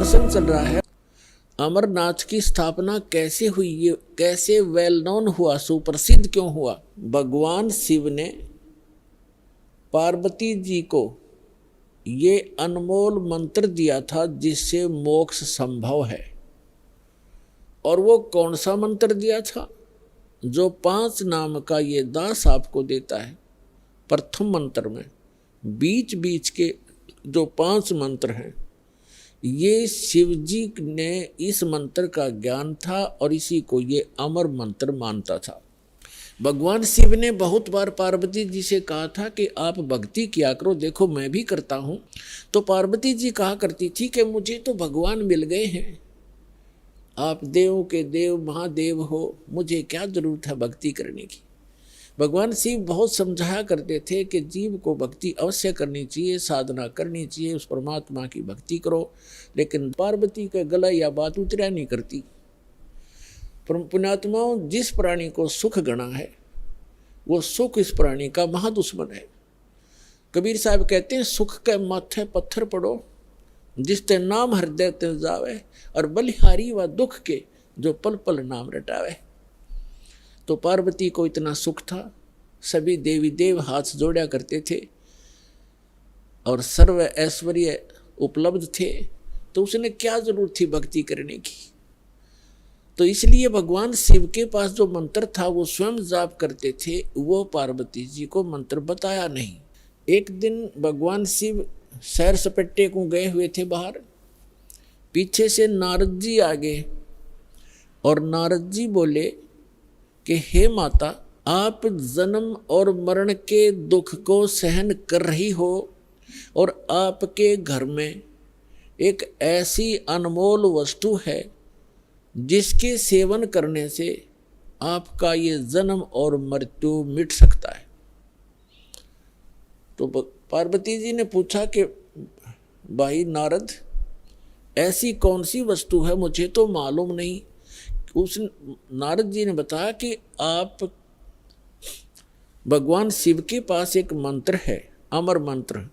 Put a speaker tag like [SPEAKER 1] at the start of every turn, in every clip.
[SPEAKER 1] प्रश्न चल रहा है, अमरनाथ की स्थापना कैसे हुई, ये कैसे वेल नोन हुआ, सुप्रसिद्ध क्यों हुआ? भगवान शिव ने पार्वती जी को ये अनमोल मंत्र दिया था जिससे मोक्ष संभव है। और वो कौन सा मंत्र दिया था? जो 5 नाम का ये दास आपको देता है। प्रथम मंत्र में बीच बीच के जो 5 मंत्र हैं, ये शिव जी ने इस मंत्र का ज्ञान था और इसी को ये अमर मंत्र मानता था। भगवान शिव ने बहुत बार पार्वती जी से कहा था कि आप भक्ति किया करो, देखो मैं भी करता हूँ। तो पार्वती जी कहा करती थी कि मुझे तो भगवान मिल गए हैं, आप देवों के देव महादेव हो, मुझे क्या जरूरत है भक्ति करने की। भगवान शिव बहुत समझाया करते थे कि जीव को भक्ति अवश्य करनी चाहिए, साधना करनी चाहिए, उस परमात्मा की भक्ति करो। लेकिन पार्वती का गला या बात उतरा नहीं करती। पुण्यात्माओं, जिस प्राणी को सुख गणा है वो सुख इस प्राणी का महादुश्मन है। कबीर साहब कहते हैं, सुख के माथे पत्थर पड़ो जिस ते नाम हृदय ते जावे, और बलिहारी व दुख के जो पल पल नाम रटावे। तो पार्वती को इतना सुख था, सभी देवी देव हाथ जोड़ा करते थे और सर्व ऐश्वर्य उपलब्ध थे, तो उसने क्या जरूरत थी भक्ति करने की। तो इसलिए भगवान शिव के पास जो मंत्र था वो स्वयं जाप करते थे, वो पार्वती जी को मंत्र बताया नहीं। एक दिन भगवान शिव सैर सपट्टे को गए हुए थे बाहर, पीछे से नारद जी आ गए और नारद जी बोले कि हे माता, आप जन्म और मरण के दुख को सहन कर रही हो और आपके घर में एक ऐसी अनमोल वस्तु है जिसके सेवन करने से आपका ये जन्म और मृत्यु मिट सकता है। तो पार्वती जी ने पूछा कि भाई नारद, ऐसी कौन सी वस्तु है, मुझे तो मालूम नहीं। उस नारद जी ने बताया कि आप भगवान शिव के पास एक मंत्र है, अमर मंत्र,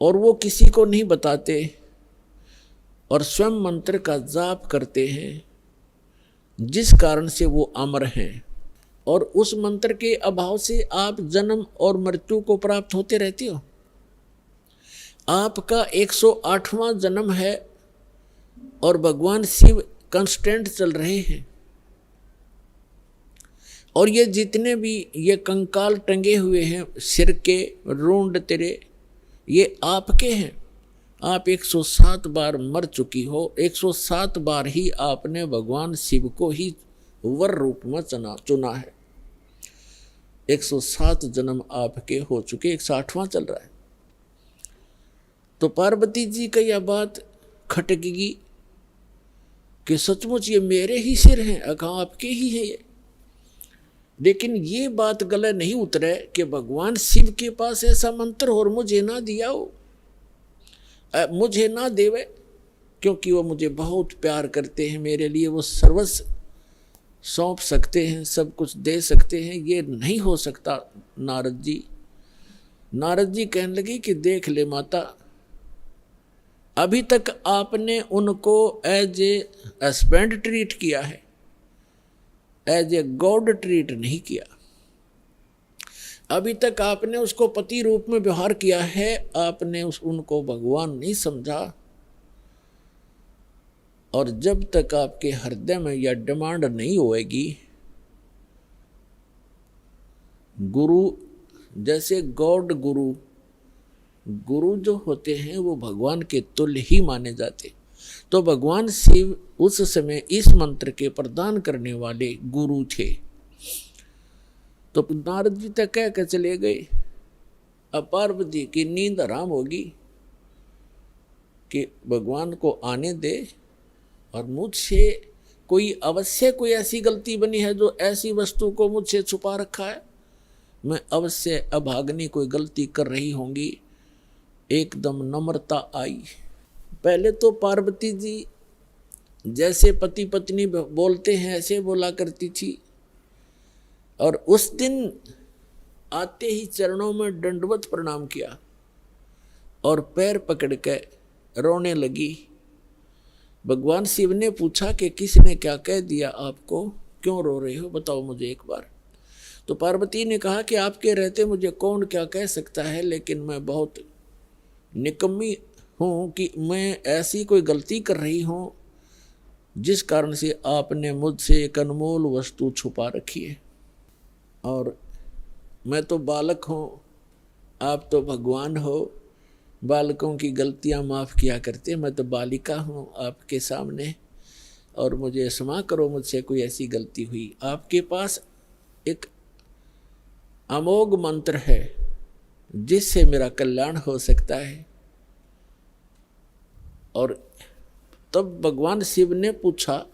[SPEAKER 1] और वो किसी को नहीं बताते और स्वयं मंत्र का जाप करते हैं, जिस कारण से वो अमर हैं। और उस मंत्र के अभाव से आप जन्म और मृत्यु को प्राप्त होते रहते हो। आपका 108वां जन्म है और भगवान शिव कांस्टेंट चल रहे हैं। और ये जितने भी ये कंकाल टंगे हुए हैं सिर के रूंड तेरे, ये आपके हैं। आप 107 बार मर चुकी हो, 107 बार ही आपने भगवान शिव को ही वर रूप में चुना है। 107 जन्म आपके हो चुके, 108वां चल रहा है। तो पार्वती जी का यह बात खटकेगी कि सचमुच ये मेरे ही सिर हैं, अगर आपके ही हैं ये। लेकिन ये बात गले नहीं उतरे कि भगवान शिव के पास ऐसा मंत्र और मुझे ना दिया हो, मुझे ना देवे, क्योंकि वो मुझे बहुत प्यार करते हैं, मेरे लिए वो सर्वस्व सौंप सकते हैं, सब कुछ दे सकते हैं। ये नहीं हो सकता नारद जी। नारद जी कहने लगी कि देख ले माता, अभी तक आपने उनको एज ए हस्बैंड ट्रीट किया है, एज ए गॉड ट्रीट नहीं किया। अभी तक आपने उसको पति रूप में व्यवहार किया है, आपने उनको भगवान नहीं समझा। और जब तक आपके हृदय में यह डिमांड नहीं होएगी, गुरु जैसे गॉड गुरु जो होते हैं वो भगवान के तुल्य ही माने जाते। तो भगवान शिव उस समय इस मंत्र के प्रदान करने वाले गुरु थे। तो नारद जी तक कह कर चले गए, अब पार्वती की नींद हराम होगी कि भगवान को आने दे, और मुझसे कोई अवश्य कोई ऐसी गलती बनी है जो ऐसी वस्तु को मुझसे छुपा रखा है, मैं अवश्य अभाग्नि कोई गलती कर रही होंगी। एकदम नम्रता आई। पहले तो पार्वती जी जैसे पति पत्नी बोलते हैं ऐसे बोला करती थी, और उस दिन आते ही चरणों में दंडवत प्रणाम किया और पैर पकड़ के रोने लगी भगवान शिव ने पूछा कि किसने क्या कह दिया आपको, क्यों रो रहे हो, बताओ मुझे एक बार। तो पार्वती ने कहा कि आपके रहते मुझे कौन क्या कह सकता है, लेकिन मैं बहुत निकम्मी हूँ कि मैं ऐसी कोई गलती कर रही हूँ जिस कारण से आपने मुझसे एक अनमोल वस्तु छुपा रखी है। और मैं तो बालक हूँ, आप तो भगवान हो, बालकों की गलतियाँ माफ़ किया करते, मैं तो बालिका हूँ आपके सामने, और मुझे क्षमा करो, मुझसे कोई ऐसी गलती हुई। आपके पास एक अमोघ मंत्र है जिससे मेरा कल्याण हो सकता है। और तब भगवान शिव ने पूछा,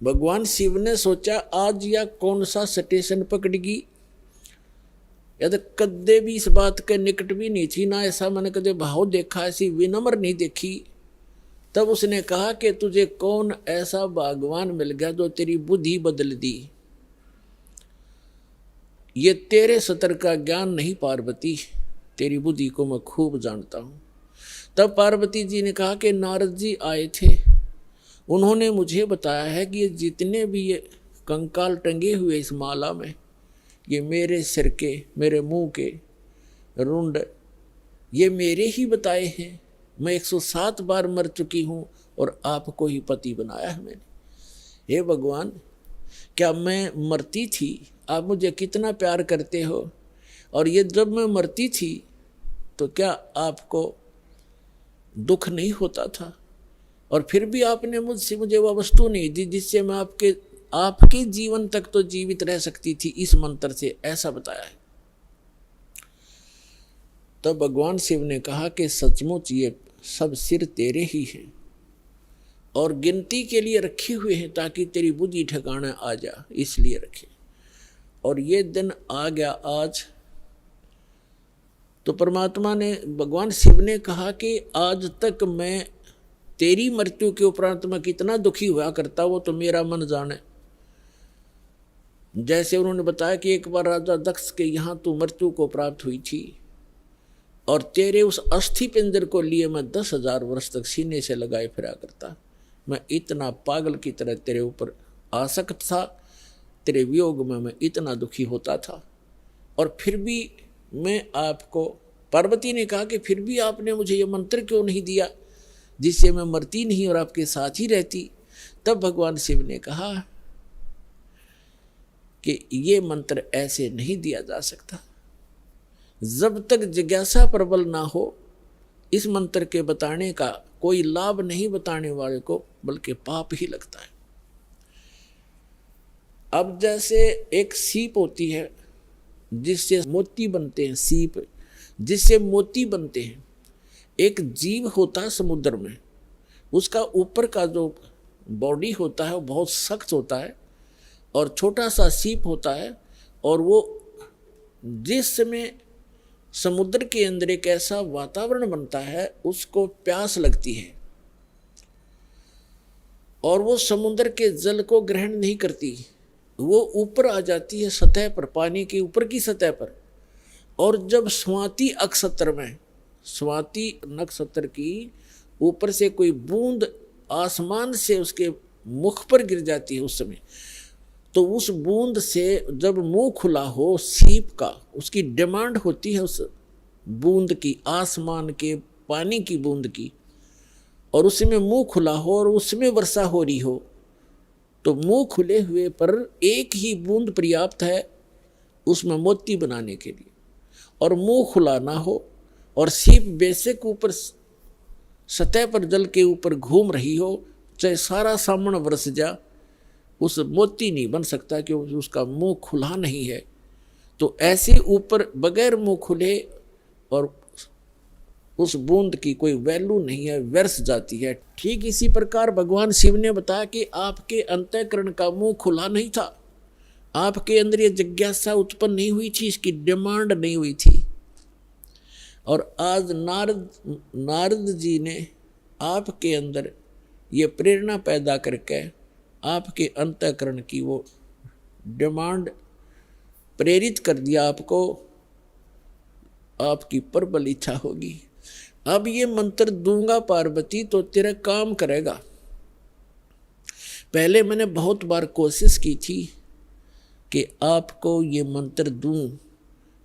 [SPEAKER 1] भगवान शिव ने सोचा आज या कौन सा स्टेशन पकड़ेगी, या तो कदे भी इस बात के निकट भी नहीं थी, ना ऐसा मैंने कदे भाव देखा, ऐसी विनम्र नहीं देखी। तब उसने कहा कि तुझे कौन ऐसा भगवान मिल गया जो तेरी बुद्धि बदल दी। ये तेरे सतर का ज्ञान नहीं पार्वती, तेरी बुद्धि को मैं खूब जानता हूं। तब पार्वती जी ने कहा कि नारद जी आए थे, उन्होंने मुझे बताया है कि ये जितने भी ये कंकाल टंगे हुए इस माला में, ये मेरे सिर के, मेरे मुंह के रुंड, ये मेरे ही बताए हैं। मैं 107 बार मर चुकी हूँ और आपको ही पति बनाया है मैंने। हे भगवान, क्या मैं मरती थी, आप मुझे कितना प्यार करते हो, और ये जब मैं मरती थी तो क्या आपको दुख नहीं होता था, और फिर भी आपने मुझे वह वस्तु नहीं दी जिससे मैं आपके जीवन तक तो जीवित रह सकती थी, इस मंत्र से, ऐसा बताया है। तब भगवान शिव ने कहा कि सचमुच ये सब सिर तेरे ही हैं और गिनती के लिए रखे हुए हैं ताकि तेरी बुद्धि ठिकाना आ जा, इसलिए रखे। और ये दिन आ गया आज। तो परमात्मा ने, भगवान शिव ने कहा कि आज तक मैं तेरी मृत्यु के उपरांत मैं कितना दुखी हुआ करता, वो तो मेरा मन जाने। जैसे उन्होंने बताया कि एक बार राजा दक्ष के यहाँ तू मृत्यु को प्राप्त हुई थी, और तेरे उस अस्थि पिंजर को लिए मैं 10,000 वर्ष तक सीने से लगाए फिरा करता। मैं इतना पागल की तरह तेरे ऊपर आसक्त था, तेरे वियोग में मैं इतना दुखी होता था, और फिर भी मैं आपको, पार्वती ने कहा कि फिर भी आपने मुझे ये मंत्र क्यों नहीं दिया जिससे मैं मरती नहीं और आपके साथ ही रहती। तब भगवान शिव ने कहा कि ये मंत्र ऐसे नहीं दिया जा सकता, जब तक जिज्ञासा प्रबल ना हो इस मंत्र के बताने का कोई लाभ नहीं बताने वाले को, बल्कि पाप ही लगता है। अब जैसे एक सीप होती है जिससे मोती बनते हैं, सीप जिससे मोती बनते हैं। एक जीव होता है समुद्र में, उसका ऊपर का जो बॉडी होता है वो बहुत सख्त होता है, और छोटा सा सीप होता है, और वो जिस समय समुद्र के अंदर एक ऐसा वातावरण बनता है, उसको प्यास लगती है और वो समुद्र के जल को ग्रहण नहीं करती, वो ऊपर आ जाती है सतह पर, पानी के ऊपर की सतह पर। और जब स्वाति नक्षत्र में, स्वाति नक्षत्र की ऊपर से कोई बूंद आसमान से उसके मुख पर गिर जाती है उस समय, तो उस बूंद से जब मुंह खुला हो सीप का, उसकी डिमांड होती है उस बूंद की, आसमान के पानी की बूंद की, और उसमें मुंह खुला हो और उसमें वर्षा हो रही हो, तो मुंह खुले हुए पर एक ही बूंद पर्याप्त है उसमें मोती बनाने के लिए, और मुंह खुला ना हो और सीप बेशक ऊपर सतह पर जल के ऊपर घूम रही हो, चाहे सारा सामने बरस जा, उस मोती नहीं बन सकता क्योंकि उसका मुंह खुला नहीं है। तो ऐसे ऊपर बगैर मुंह खुले और उस बूंद की कोई वैल्यू नहीं है, व्यर्थ जाती है। ठीक इसी प्रकार भगवान शिव ने बताया कि आपके अंतःकरण का मुंह खुला नहीं था, आपके अंदर ये जिज्ञासा उत्पन्न नहीं हुई थी, इसकी डिमांड नहीं हुई थी। और आज नारद जी ने आपके अंदर ये प्रेरणा पैदा करके आपके अंतःकरण की वो डिमांड प्रेरित कर दिया, आपको आपकी प्रबल इच्छा होगी। अब ये मंत्र दूंगा पार्वती तो तेरा काम करेगा। पहले मैंने बहुत बार कोशिश की थी कि आपको ये मंत्र दूं,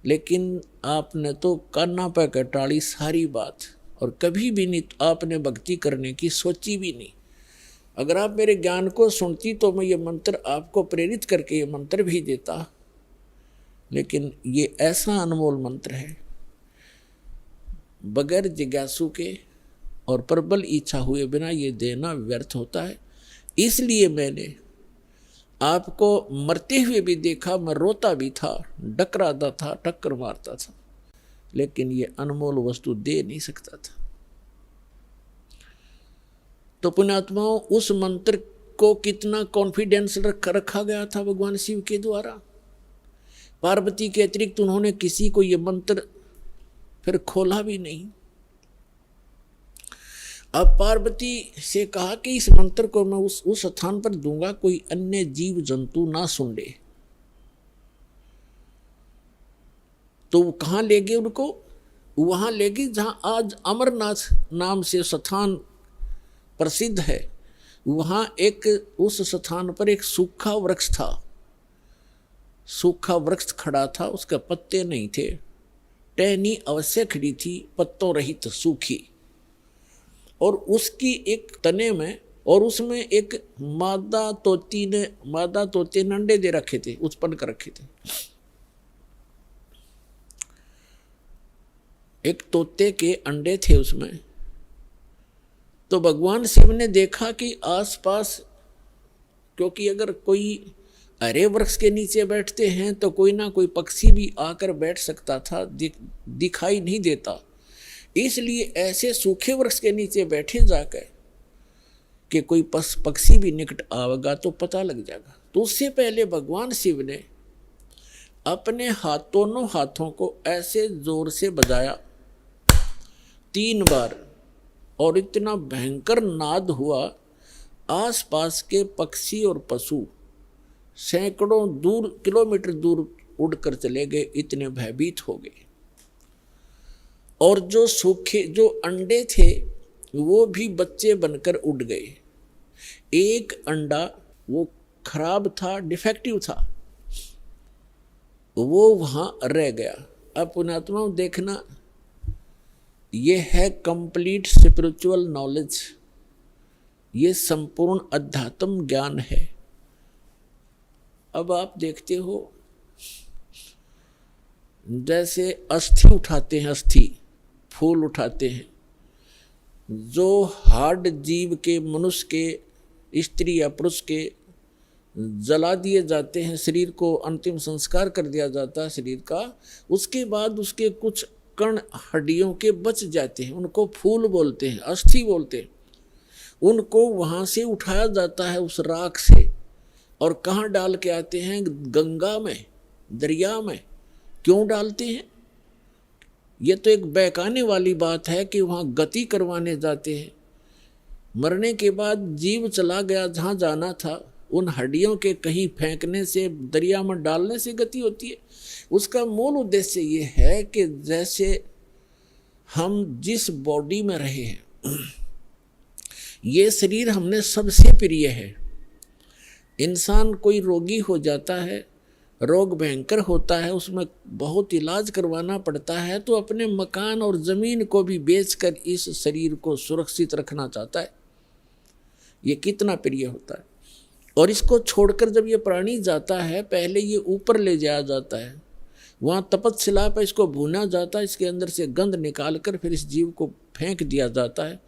[SPEAKER 1] लेकिन आपने तो कान्ना पे कटाड़ी सारी बात, और कभी भी नहीं आपने भक्ति करने की सोची भी नहीं। अगर आप मेरे ज्ञान को सुनती तो मैं ये मंत्र आपको प्रेरित करके ये मंत्र भी देता, लेकिन ये ऐसा अनमोल मंत्र है, बगैर जिज्ञासु के और प्रबल इच्छा हुए बिना ये देना व्यर्थ होता है। इसलिए मैंने आपको मरते हुए भी देखा, मैं रोता भी था, डकराता था, टक्कर मारता था, लेकिन ये अनमोल वस्तु दे नहीं सकता था। तो पुण्यात्माओं, उस मंत्र को कितना कॉन्फिडेंस रखा गया था भगवान शिव के द्वारा। पार्वती के अतिरिक्त उन्होंने किसी को ये मंत्र फिर खोला भी नहीं। अब पार्वती से कहा कि इस मंत्र को मैं उस स्थान पर दूंगा, कोई अन्य जीव जंतु ना सुन ले। तो वो कहाँ ले गए उनको? वहां ले गए जहां आज अमरनाथ नाम से स्थान प्रसिद्ध है। वहां उस स्थान पर एक सूखा वृक्ष था। सूखा वृक्ष खड़ा था, उसके पत्ते नहीं थे, टहनी अवश्य खड़ी थी, पत्तों रहित सूखी, और उसकी एक तने में और उसमें एक मादा तोते ने अंडे दे रखे थे, उत्पन्न कर रखे थे। एक तोते के अंडे थे उसमें। तो भगवान शिव ने देखा कि आसपास, क्योंकि अगर कोई हरे वृक्ष के नीचे बैठते हैं तो कोई ना कोई पक्षी भी आकर बैठ सकता था, दिखाई नहीं देता। इसलिए ऐसे सूखे वृक्ष के नीचे बैठे जाकर कि कोई पक्षी भी निकट आवेगा तो पता लग जाएगा। तो उससे पहले भगवान शिव ने अपने दोनों हाथों को ऐसे जोर से बजाया 3 बार, और इतना भयंकर नाद हुआ, आसपास के पक्षी और पशु सैकड़ों किलोमीटर दूर उड़कर चले गए, इतने भयभीत हो गए। और जो अंडे थे वो भी बच्चे बनकर उड़ गए। एक अंडा वो खराब था, डिफेक्टिव था, वो वहां रह गया। अब पुण्यात्माओं देखना, ये है कंप्लीट स्पिरिचुअल नॉलेज, ये संपूर्ण अध्यात्म ज्ञान है। अब आप देखते हो जैसे अस्थि उठाते हैं, अस्थि फूल उठाते हैं, जो हार्ड जीव के, मनुष्य के, स्त्री या पुरुष के जला दिए जाते हैं, शरीर को अंतिम संस्कार कर दिया जाता है शरीर का, उसके बाद उसके कुछ कण हड्डियों के बच जाते हैं, उनको फूल बोलते हैं, अस्थि बोलते हैं। उनको वहाँ से उठाया जाता है उस राख से, और कहाँ डाल के आते हैं? गंगा में, दरिया में। क्यों डालते हैं? ये तो एक बहकाने वाली बात है कि वहाँ गति करवाने जाते हैं। मरने के बाद जीव चला गया जहाँ जाना था, उन हड्डियों के कहीं फेंकने से, दरिया में डालने से गति होती है। उसका मूल उद्देश्य ये है कि जैसे हम जिस बॉडी में रहे हैं, ये शरीर हमने सबसे प्रिय है। इंसान कोई रोगी हो जाता है, रोग भयंकर होता है, उसमें बहुत इलाज करवाना पड़ता है, तो अपने मकान और ज़मीन को भी बेचकर इस शरीर को सुरक्षित रखना चाहता है। ये कितना प्रिय होता है। और इसको छोड़कर जब ये प्राणी जाता है, पहले ये ऊपर ले जाया जाता है, वहाँ तपस्शिला पर इसको भूना जाता है, इसके अंदर से गंध निकाल कर फिर इस जीव को फेंक दिया जाता है।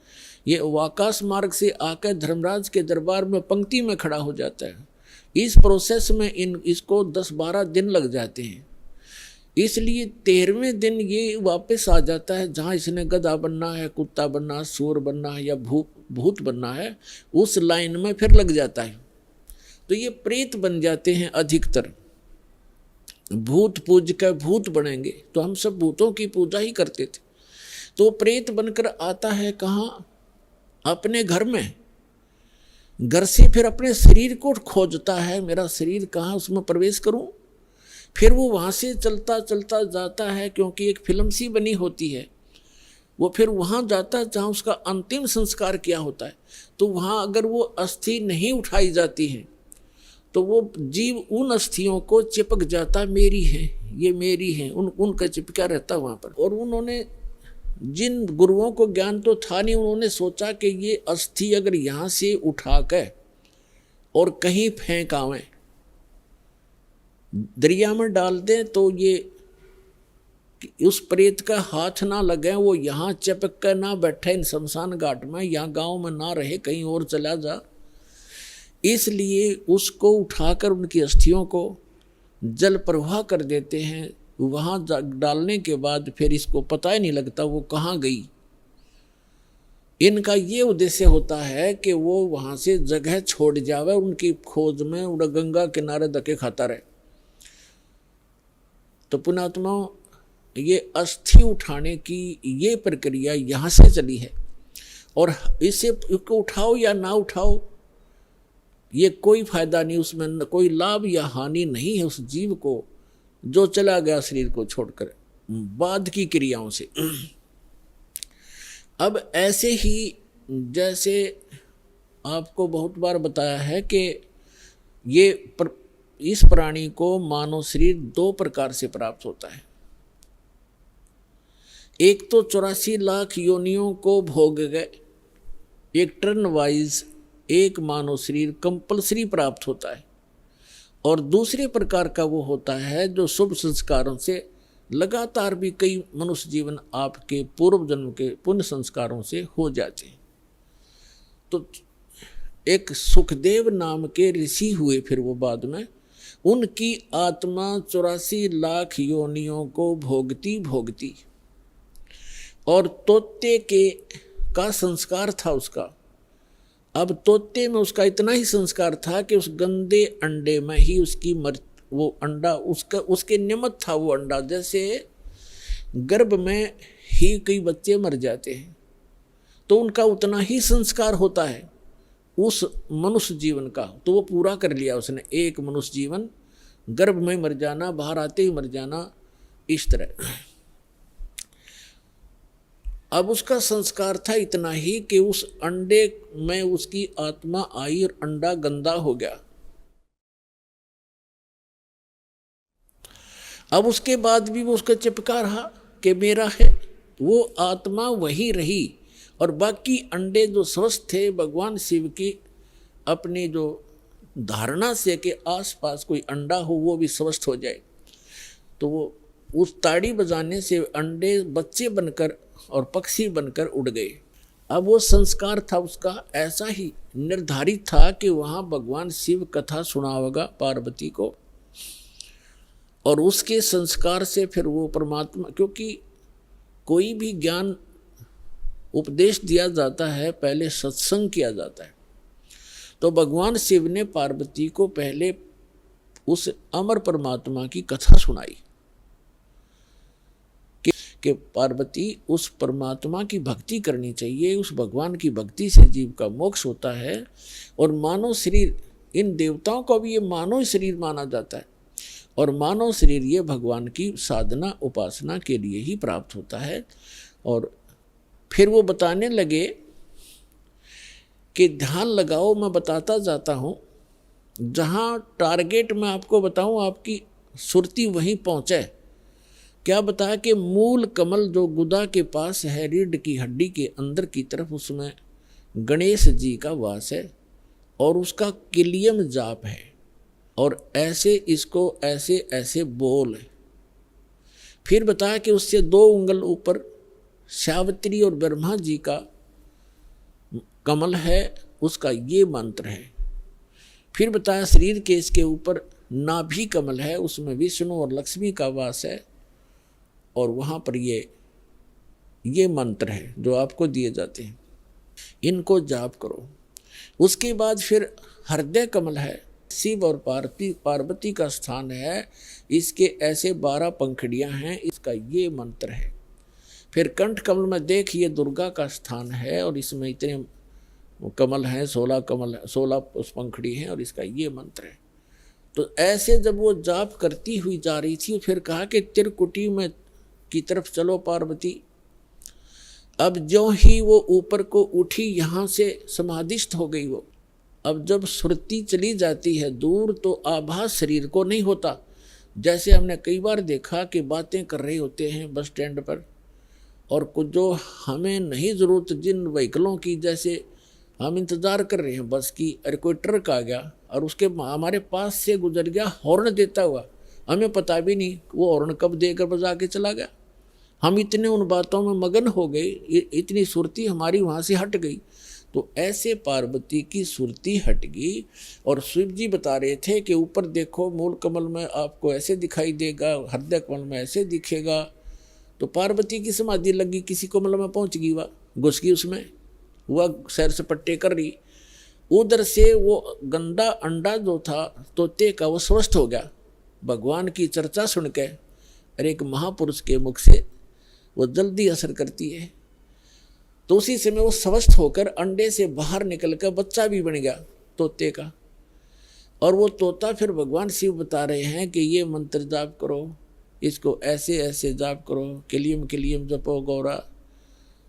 [SPEAKER 1] ये आकाश मार्ग से आकर धर्मराज के दरबार में पंक्ति में खड़ा हो जाता है। इस प्रोसेस में इसको 10-12 दिन लग जाते हैं। इसलिए 13वें दिन ये वापस आ जाता है, जहाँ इसने गधा बनना है, कुत्ता बनना है, सूर बनना है या भूत बनना है, उस लाइन में फिर लग जाता है। तो ये प्रेत बन जाते हैं अधिकतर। भूत पूज कर भूत बनेंगे, तो हम सब भूतों की पूजा ही करते थे। तो प्रेत बनकर आता है कहाँ? अपने घर में। घर से फिर अपने शरीर को खोजता है, मेरा शरीर कहाँ, उसमें प्रवेश करूं। फिर वो वहाँ से चलता चलता जाता है, क्योंकि एक फिल्म सी बनी होती है, वो फिर वहाँ जाता है जहाँ उसका अंतिम संस्कार किया होता है। तो वहाँ अगर वो अस्थि नहीं उठाई जाती है तो वो जीव उन अस्थियों को चिपक जाता, मेरी है, ये मेरी है, उनका चिपका रहता वहाँ पर। और उन्होंने, जिन गुरुओं को ज्ञान तो था नहीं, उन्होंने सोचा कि ये अस्थि अगर यहाँ से उठा कर और कहीं फेंक आवें, दरिया में डाल दें, तो ये उस प्रेत का हाथ ना लगे, वो यहाँ चिपक कर ना बैठे इन शमशान घाट में, यहाँ गांव में ना रहे, कहीं और चला जा। इसलिए उसको उठाकर उनकी अस्थियों को जल प्रवाह कर देते हैं। वहाँ डालने के बाद फिर इसको पता ही नहीं लगता वो कहाँ गई। इनका ये उद्देश्य होता है कि वो वहाँ से जगह छोड़ जावे, उनकी खोज में उड़ा गंगा किनारे धक्के खाता रहे। तो पुण्यात्मा, ये अस्थि उठाने की ये प्रक्रिया यहाँ से चली है। और इसे उठाओ या ना उठाओ, ये कोई फायदा नहीं, उसमें कोई लाभ या हानि नहीं है उस जीव को जो चला गया शरीर को छोड़कर बाद की क्रियाओं से। अब ऐसे ही जैसे आपको बहुत बार बताया है कि इस प्राणी को मानव शरीर 2 प्रकार से प्राप्त होता है। एक तो 84 लाख योनियों को भोग गए, एक टर्न वाइज एक मानव शरीर कंपलसरी प्राप्त होता है। और दूसरे प्रकार का वो होता है जो शुभ संस्कारों से लगातार भी कई मनुष्य जीवन आपके पूर्व जन्म के पुण्य संस्कारों से हो जाते हैं। तो एक सुखदेव नाम के ऋषि हुए, फिर वो बाद में उनकी आत्मा 84 लाख योनियों को भोगती भोगती, और तोते का संस्कार था उसका। अब तोते में उसका इतना ही संस्कार था कि उस गंदे अंडे में ही उसकी वो अंडा उसके निमित्त था वो अंडा। जैसे गर्भ में ही कई बच्चे मर जाते हैं तो उनका उतना ही संस्कार होता है उस मनुष्य जीवन का, तो वो पूरा कर लिया उसने। एक मनुष्य जीवन गर्भ में मर जाना, बाहर आते ही मर जाना, इस तरह। अब उसका संस्कार था इतना ही कि उस अंडे में उसकी आत्मा आई और अंडा गंदा हो गया। अब उसके बाद भी वो उसका चिपका रहा कि मेरा है, वो आत्मा वही रही। और बाकी अंडे जो स्वस्थ थे, भगवान शिव की अपनी जो धारणा से कि आसपास कोई अंडा हो वो भी स्वस्थ हो जाए, तो वो उस ताड़ी बजाने से अंडे बच्चे बनकर और पक्षी बनकर उड़ गए। अब वो संस्कार था उसका ऐसा ही निर्धारित था कि वहाँ भगवान शिव कथा सुनावेगा पार्वती को, और उसके संस्कार से फिर वो परमात्मा, क्योंकि कोई भी ज्ञान उपदेश दिया जाता है पहले सत्संग किया जाता है। तो भगवान शिव ने पार्वती को पहले उस अमर परमात्मा की कथा सुनाई कि पार्वती उस परमात्मा की भक्ति करनी चाहिए, उस भगवान की भक्ति से जीव का मोक्ष होता है। और मानव शरीर, इन देवताओं को भी ये मानव शरीर माना जाता है, और मानव शरीर ये भगवान की साधना उपासना के लिए ही प्राप्त होता है। और फिर वो बताने लगे कि ध्यान लगाओ, मैं बताता जाता हूँ, जहाँ टारगेट मैं आपको बताऊँ आपकी सुरती वहीं पहुँचे। क्या बताया कि मूल कमल जो गुदा के पास है, रीढ़ की हड्डी के अंदर की तरफ, उसमें गणेश जी का वास है और उसका किलियम जाप है। और ऐसे इसको ऐसे ऐसे बोल। फिर बताया कि उससे 2 उंगल ऊपर सावित्री और ब्रह्मा जी का कमल है, उसका ये मंत्र है। फिर बताया शरीर के इसके ऊपर नाभि कमल है, उसमें विष्णु और लक्ष्मी का वास है, और वहाँ पर ये मंत्र है जो आपको दिए जाते हैं, इनको जाप करो। उसके बाद फिर हृदय कमल है, शिव और पार्वती का स्थान है, इसके ऐसे 12 पंखुड़ियाँ हैं, इसका ये मंत्र है। फिर कंठ कमल में देखिए दुर्गा का स्थान है, और इसमें इतने कमल हैं, 16 कमल, 16 पंखुड़ी हैं, और इसका ये मंत्र है। तो ऐसे जब वो जाप करती हुई जा रही थी, फिर कहा कि त्रिकुटी में की तरफ चलो पार्वती। अब ज्यों ही वो ऊपर को उठी, यहाँ से समाधिस्थ हो गई वो। अब जब सुरती चली जाती है दूर तो आभास शरीर को नहीं होता। जैसे हमने कई बार देखा कि बातें कर रहे होते हैं बस स्टैंड पर, और कुछ जो हमें नहीं ज़रूरत जिन व्हीकलों की, जैसे हम इंतज़ार कर रहे हैं बस की, अरे कोई ट्रक आ गया और उसके हमारे पास से गुजर गया हॉर्न देता हुआ, हमें पता भी नहीं वो हॉर्न कब देकर बजा के चला गया। हम इतने उन बातों में मगन हो गए, इतनी सुरती हमारी वहाँ से हट गई। तो ऐसे पार्वती की सुरती हट गई और शिव जी बता रहे थे कि ऊपर देखो मूल कमल में आपको ऐसे दिखाई देगा, हृदय कमल में ऐसे दिखेगा। तो पार्वती की समाधि लगी, किसी कमल में पहुँच गई, वह घुस गई उसमें, वह सैर सपट्टे कर रही। उधर से वो गंदा अंडा जो था तोते का वो स्वस्थ हो गया भगवान की चर्चा सुन के। और एक महापुरुष के मुख से वो जल्दी असर करती है। तो उसी समय वो स्वस्थ होकर अंडे से बाहर निकल कर बच्चा भी बन गया तोते का। और वो तोता फिर भगवान शिव बता रहे हैं कि ये मंत्र जाप करो, इसको ऐसे ऐसे जाप करो, किलियम किलियम जपो गौरा,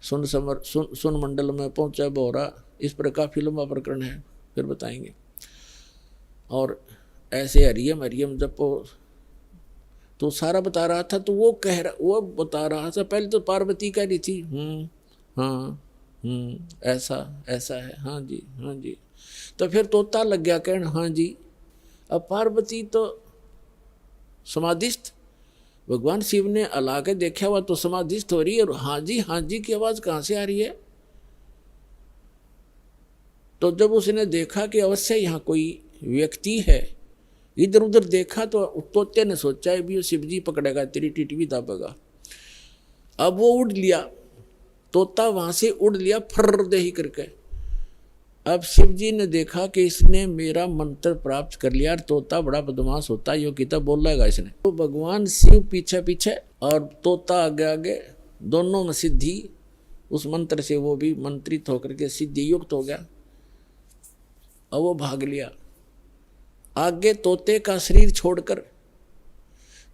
[SPEAKER 1] सुन मंडल में पहुँचा बोरा। इस पर काफ़ी लंबा प्रकरण है, फिर बताएंगे। और ऐसे हरियम हरियम जपो, तो सारा बता रहा था। तो वो वो बता रहा था, पहले तो पार्वती कह रही थी हाँ ऐसा ऐसा है, हाँ जी हाँ जी। तो फिर तोता लग गया कहने हाँ जी। अब पार्वती तो समाधिस्थ, भगवान शिव ने अला के देखा हुआ तो समाधिस्थ हो रही है, और हाँ जी की आवाज़ कहाँ से आ रही है। तो जब उसने देखा कि अवश्य यहाँ कोई व्यक्ति है, इधर उधर देखा तो तोते ने सोचा है भी शिव जी पकड़ेगा, तेरी टिटवी दाबेगा। अब वो उड़ लिया, तोता वहाँ से उड़ लिया फर्र दे ही करके। अब शिव जी ने देखा कि इसने मेरा मंत्र प्राप्त कर लिया, और तोता बड़ा बदमाश होता है, यो किताब बोल रहेगा इसने। तो भगवान शिव पीछे पीछे और तोता आगे आगे, दोनों में सिद्धि उस मंत्र से, वो भी मंत्रित होकर के सिद्धि युक्त हो गया और वो भाग लिया। आगे तोते का शरीर छोड़कर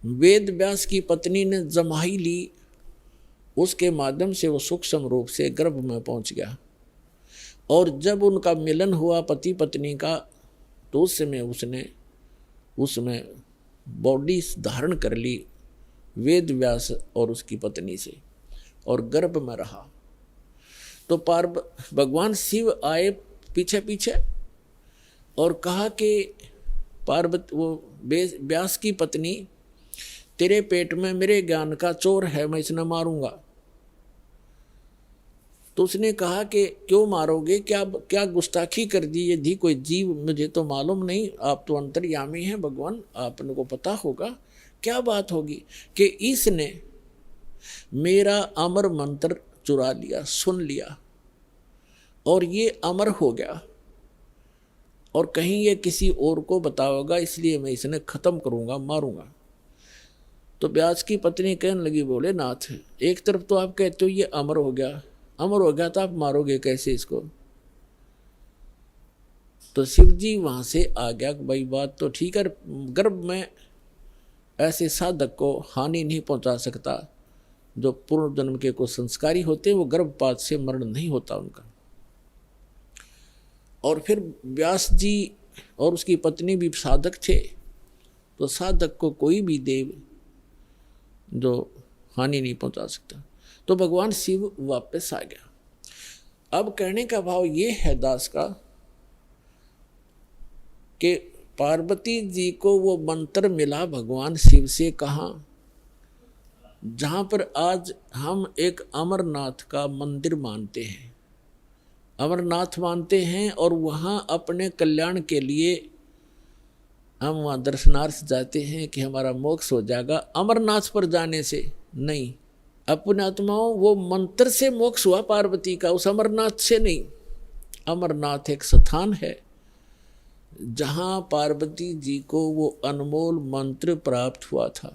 [SPEAKER 1] वेद व्यास की पत्नी ने जमाई ली, उसके माध्यम से वो सूक्ष्म रूप से गर्भ में पहुंच गया। और जब उनका मिलन हुआ पति पत्नी का, तो उस समय उसने उसमें बॉडी धारण कर ली वेद व्यास और उसकी पत्नी से, और गर्भ में रहा। तो भगवान शिव आए पीछे पीछे और कहा कि पार्वती, वो व्यास की पत्नी, तेरे पेट में मेरे ज्ञान का चोर है, मैं इसे मारूंगा। तो उसने कहा कि क्यों मारोगे, क्या गुस्ताखी कर दी, ये दी कोई जीव, मुझे तो मालूम नहीं, आप तो अंतर्यामी हैं भगवान, आपने को पता होगा क्या बात होगी कि इसने मेरा अमर मंत्र चुरा लिया, सुन लिया, और ये अमर हो गया, और कहीं ये किसी और को बताओगा, इसलिए मैं इसने खत्म करूंगा, मारूंगा। तो व्यास की पत्नी कहने लगी, बोले नाथ, एक तरफ तो आप कहते हो ये अमर हो गया तो आप मारोगे कैसे इसको। तो शिव जी वहां से आ गया, भाई बात तो ठीक है, गर्भ में ऐसे साधक को हानि नहीं पहुंचा सकता, जो पूर्व जन्म के कुछ संस्कारी होते हैं वो गर्भपात से मरण नहीं होता उनका। और फिर व्यास जी और उसकी पत्नी भी साधक थे, तो साधक को कोई भी देव जो हानि नहीं पहुंचा सकता। तो भगवान शिव वापस आ गया। अब कहने का भाव ये है दास का कि पार्वती जी को वो मंत्र मिला भगवान शिव से, कहाँ, जहाँ पर आज हम एक अमरनाथ का मंदिर मानते हैं, अमरनाथ मानते हैं, और वहाँ अपने कल्याण के लिए हम वहाँ दर्शनार्थ जाते हैं कि हमारा मोक्ष हो जाएगा। अमरनाथ पर जाने से नहीं, अपने आत्माओं वो मंत्र से मोक्ष हुआ पार्वती का, उस अमरनाथ से नहीं। अमरनाथ एक स्थान है जहाँ पार्वती जी को वो अनमोल मंत्र प्राप्त हुआ था।